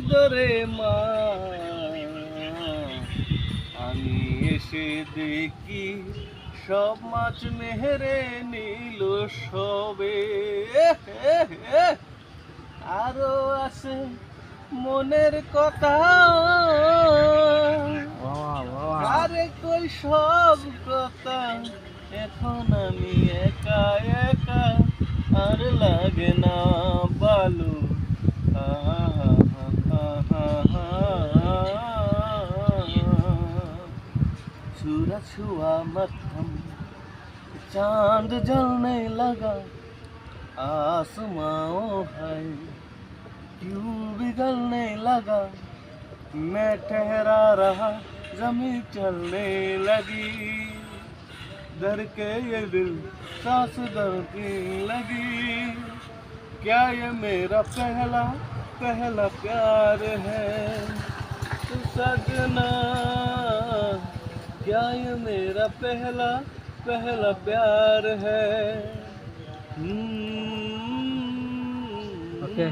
ধরে মা আমি এসে দেখি সব মাছ মেহেরে নিল সবে আরো আছে মনের কথা আরে কই সব কথা এখন আমি একা একা আর লাগে না ভালো सूरज हुआ मध्यम चांद जलने लगा आसमां है क्यों बिगड़ने लगा मैं ठहरा रहा जमीन चलने लगी डर के ये दिल सांस धड़कने लगी क्या ये मेरा पहला पहला प्यार है तू सजना क्या ये मेरा पहला पहला प्यार है ओके